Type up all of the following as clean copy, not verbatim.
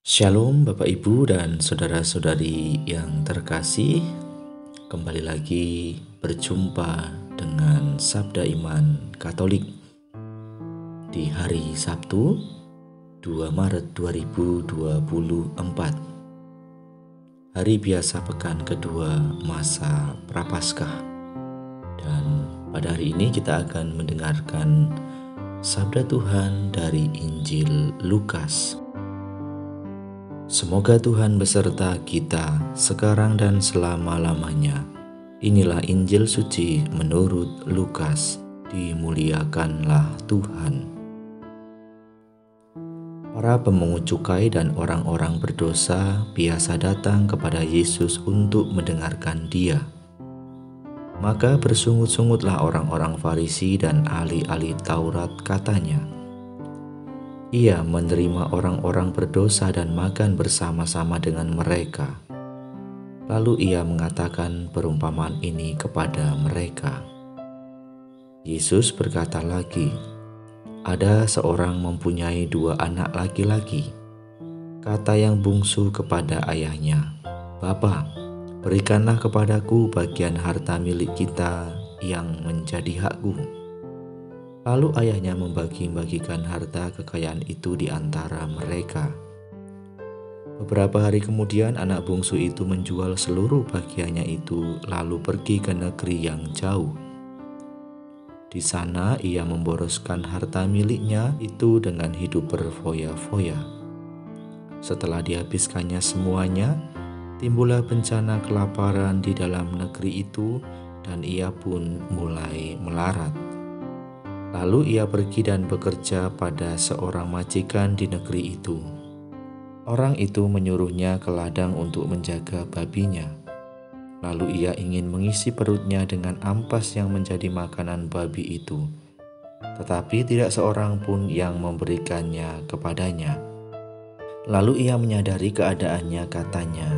Shalom Bapak Ibu dan saudara-saudari yang terkasih. Kembali lagi berjumpa dengan Sabda Iman Katolik di hari Sabtu 2 Maret 2024. Hari biasa pekan kedua masa Prapaskah. Dan pada hari ini kita akan mendengarkan Sabda Tuhan dari Injil Lukas. Semoga Tuhan beserta kita sekarang dan selama-lamanya. Inilah Injil suci menurut Lukas. Dimuliakanlah Tuhan. Para pemungut cukai dan orang-orang berdosa biasa datang kepada Yesus untuk mendengarkan Dia. Maka bersungut-sungutlah orang-orang Farisi dan ahli-ahli Taurat, katanya, Ia menerima orang-orang berdosa dan makan bersama-sama dengan mereka. Lalu ia mengatakan perumpamaan ini kepada mereka. Yesus berkata lagi, ada seorang mempunyai 2 anak laki-laki. Kata yang bungsu kepada ayahnya, Bapa, berikanlah kepadaku bagian harta milik kita yang menjadi hakku. Lalu ayahnya membagi-bagikan harta kekayaan itu di antara mereka. Beberapa hari kemudian anak bungsu itu menjual seluruh bagiannya itu lalu pergi ke negeri yang jauh. Di sana ia memboroskan harta miliknya itu dengan hidup berfoya-foya. Setelah dihabiskannya semuanya, timbullah bencana kelaparan di dalam negeri itu dan ia pun mulai melarat. Lalu ia pergi dan bekerja pada seorang majikan di negeri itu. Orang itu menyuruhnya ke ladang untuk menjaga babinya. Lalu ia ingin mengisi perutnya dengan ampas yang menjadi makanan babi itu. Tetapi tidak seorang pun yang memberikannya kepadanya. Lalu ia menyadari keadaannya, katanya,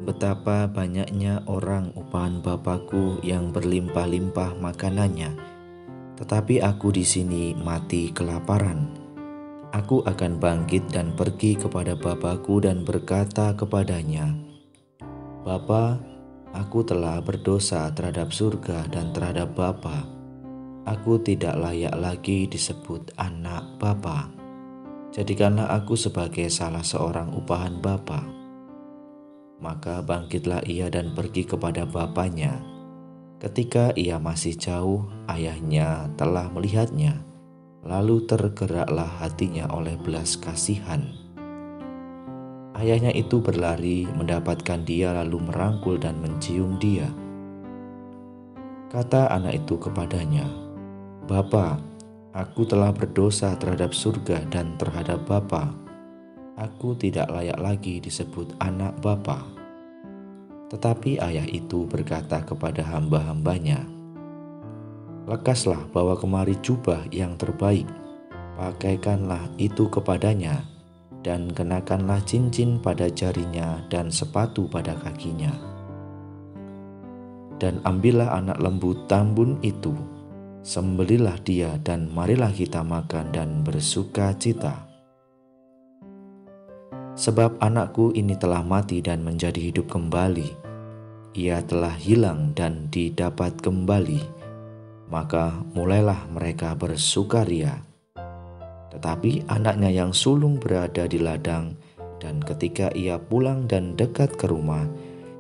betapa banyaknya orang upahan Bapakku yang berlimpah-limpah makanannya. Tetapi aku di sini mati kelaparan. Aku akan bangkit dan pergi kepada Bapakku dan berkata kepadanya, Bapa, aku telah berdosa terhadap surga dan terhadap Bapa. Aku tidak layak lagi disebut anak Bapa. Jadikanlah aku sebagai salah seorang upahan Bapa. Maka bangkitlah ia dan pergi kepada bapaknya. Ketika ia masih jauh, ayahnya telah melihatnya, lalu tergeraklah hatinya oleh belas kasihan. Ayahnya itu berlari mendapatkan dia lalu merangkul dan mencium dia. Kata anak itu kepadanya, Bapa, aku telah berdosa terhadap surga dan terhadap Bapa. Aku tidak layak lagi disebut anak Bapa. Tetapi ayah itu berkata kepada hamba-hambanya, lekaslah bawa kemari jubah yang terbaik, pakaikanlah itu kepadanya, dan kenakanlah cincin pada jarinya dan sepatu pada kakinya. Dan ambillah anak lembu tambun itu, sembelilah dia dan marilah kita makan dan bersuka cita. Sebab anakku ini telah mati dan menjadi hidup kembali. Ia telah hilang dan didapat kembali. Maka mulailah mereka bersukaria. Tetapi anaknya yang sulung berada di ladang, dan ketika ia pulang dan dekat ke rumah,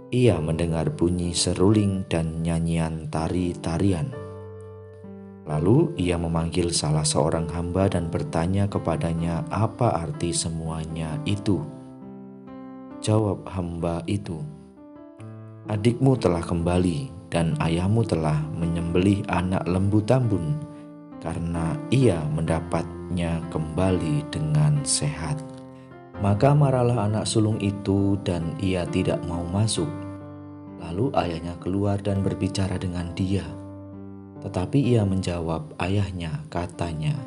ia mendengar bunyi seruling dan nyanyian tari-tarian. Lalu ia memanggil salah seorang hamba dan bertanya kepadanya apa arti semuanya itu. Jawab hamba itu, adikmu telah kembali dan ayahmu telah menyembelih anak lembu tambun karena ia mendapatnya kembali dengan sehat. Maka marahlah anak sulung itu dan ia tidak mau masuk. Lalu ayahnya keluar dan berbicara dengan dia. Tetapi ia menjawab ayahnya, katanya,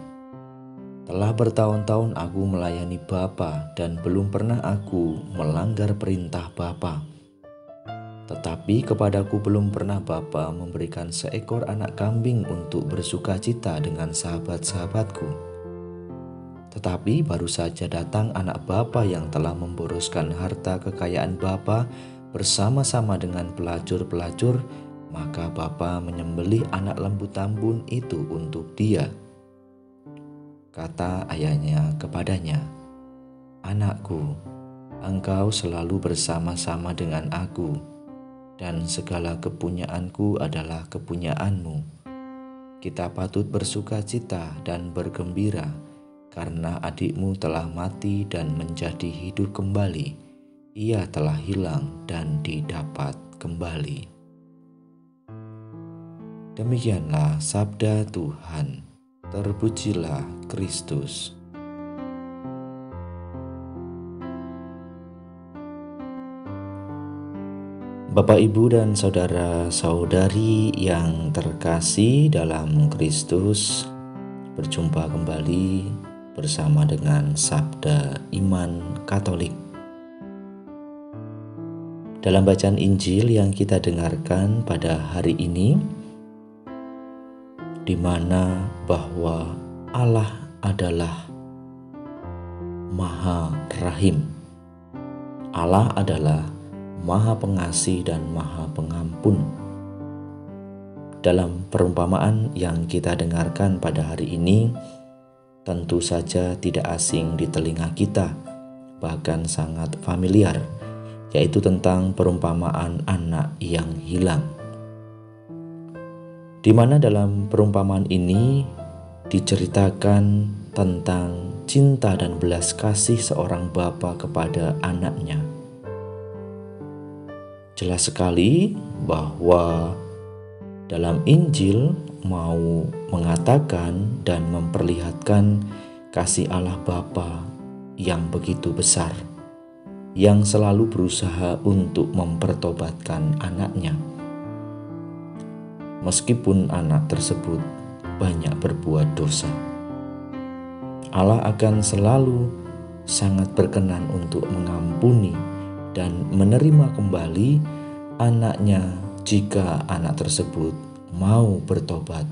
telah bertahun-tahun aku melayani Bapa dan belum pernah aku melanggar perintah Bapa. Tetapi kepadaku belum pernah Bapa memberikan seekor anak kambing untuk bersuka cita dengan sahabat-sahabatku. Tetapi baru saja datang anak bapa yang telah memboroskan harta kekayaan bapa bersama-sama dengan pelacur-pelacur, maka bapa menyembelih anak lembu tambun itu untuk dia. Kata ayahnya kepadanya, "Anakku, engkau selalu bersama-sama dengan aku, dan segala kepunyaanku adalah kepunyaanmu. Kita patut bersukacita dan bergembira, karena adikmu telah mati dan menjadi hidup kembali. Ia telah hilang dan didapat kembali." Demikianlah sabda Tuhan. Terpujilah Kristus. Bapak, Ibu, dan saudara-saudari yang terkasih dalam Kristus, berjumpa kembali bersama dengan Sabda Iman Katolik. Dalam bacaan Injil yang kita dengarkan pada hari ini, di mana bahwa Allah adalah Maha Rahim. Allah adalah Maha Pengasih dan Maha Pengampun. Dalam perumpamaan yang kita dengarkan pada hari ini, tentu saja tidak asing di telinga kita, bahkan sangat familiar, yaitu tentang perumpamaan anak yang hilang. Di mana dalam perumpamaan ini diceritakan tentang cinta dan belas kasih seorang bapa kepada anaknya. Jelas sekali bahwa dalam Injil mau mengatakan dan memperlihatkan kasih Allah Bapa yang begitu besar, yang selalu berusaha untuk mempertobatkan anaknya. Meskipun anak tersebut banyak berbuat dosa, Allah akan selalu sangat berkenan untuk mengampuni dan menerima kembali anaknya jika anak tersebut mau bertobat,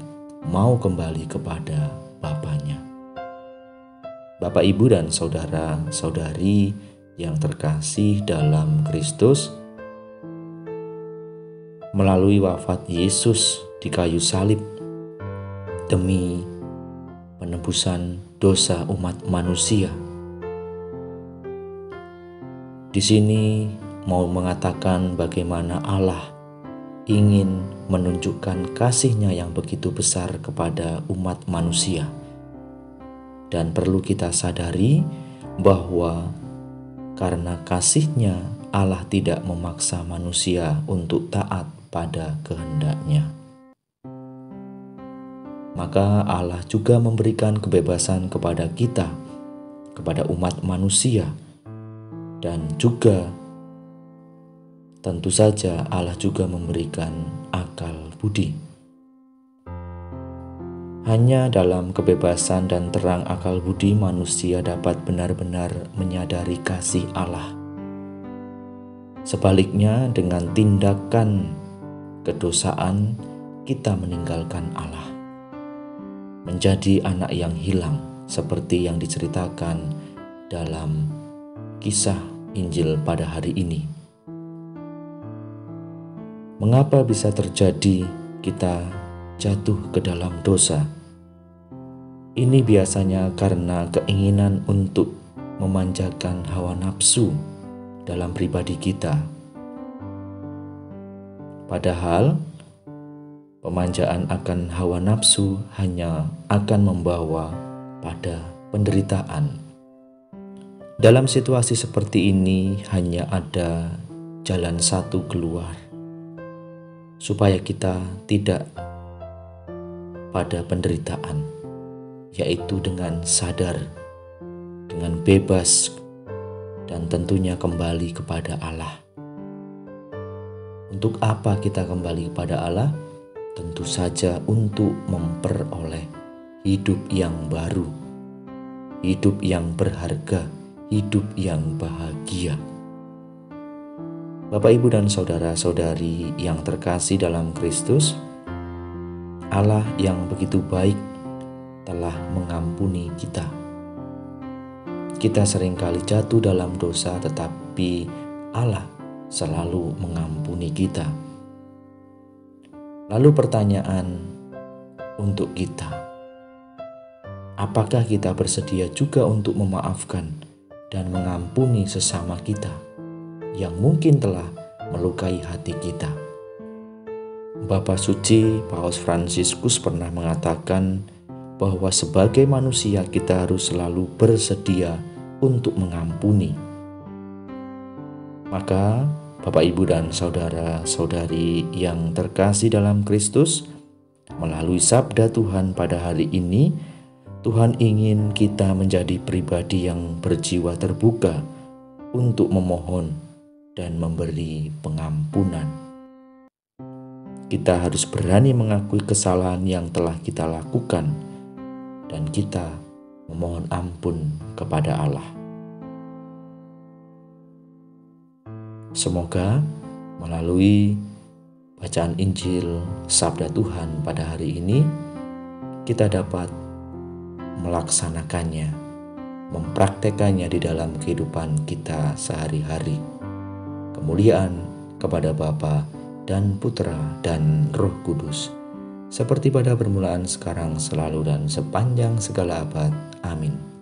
mau kembali kepada bapaknya. Bapak, Ibu, dan saudara-saudari yang terkasih dalam Kristus, melalui wafat Yesus di kayu salib demi penebusan dosa umat manusia, di sini mau mengatakan bagaimana Allah ingin menunjukkan kasih-Nya yang begitu besar kepada umat manusia. Dan perlu kita sadari bahwa karena kasih-Nya, Allah tidak memaksa manusia untuk taat pada kehendak-Nya. Maka Allah juga memberikan kebebasan kepada kita, kepada umat manusia, dan juga tentu saja Allah juga memberikan akal budi. Hanya dalam kebebasan dan terang akal budi manusia dapat benar-benar menyadari kasih Allah. Sebaliknya, dengan tindakan kedosaan kita meninggalkan Allah, menjadi anak yang hilang seperti yang diceritakan dalam kisah Injil pada hari ini. Mengapa bisa terjadi kita jatuh ke dalam dosa? Ini biasanya karena keinginan untuk memanjakan hawa nafsu dalam pribadi kita. Padahal pemanjaan akan hawa nafsu hanya akan membawa pada penderitaan. Dalam situasi seperti ini hanya ada jalan satu keluar, supaya kita tidak pada penderitaan, yaitu dengan sadar, dengan bebas, dan tentunya kembali kepada Allah. Untuk apa kita kembali kepada Allah? Tentu saja untuk memperoleh hidup yang baru, hidup yang berharga, hidup yang bahagia. Bapak, Ibu, dan saudara-saudari yang terkasih dalam Kristus, Allah yang begitu baik telah mengampuni kita. Kita seringkali jatuh dalam dosa, tetapi Allah selalu mengampuni kita. Lalu pertanyaan untuk kita, apakah kita bersedia juga untuk memaafkan dan mengampuni sesama kita yang mungkin telah melukai hati kita? Bapa Suci Paus Fransiskus pernah mengatakan bahwa sebagai manusia kita harus selalu bersedia untuk mengampuni. Maka Bapak, Ibu, dan saudara-saudari yang terkasih dalam Kristus, melalui sabda Tuhan pada hari ini, Tuhan ingin kita menjadi pribadi yang berjiwa terbuka untuk memohon dan memberi pengampunan. Kita harus berani mengakui kesalahan yang telah kita lakukan dan kita memohon ampun kepada Allah. Semoga melalui bacaan Injil Sabda Tuhan pada hari ini, kita dapat melaksanakannya, mempraktekannya di dalam kehidupan kita sehari-hari. Kemuliaan kepada Bapa dan Putra dan Roh Kudus, seperti pada permulaan, sekarang, selalu, dan sepanjang segala abad. Amin.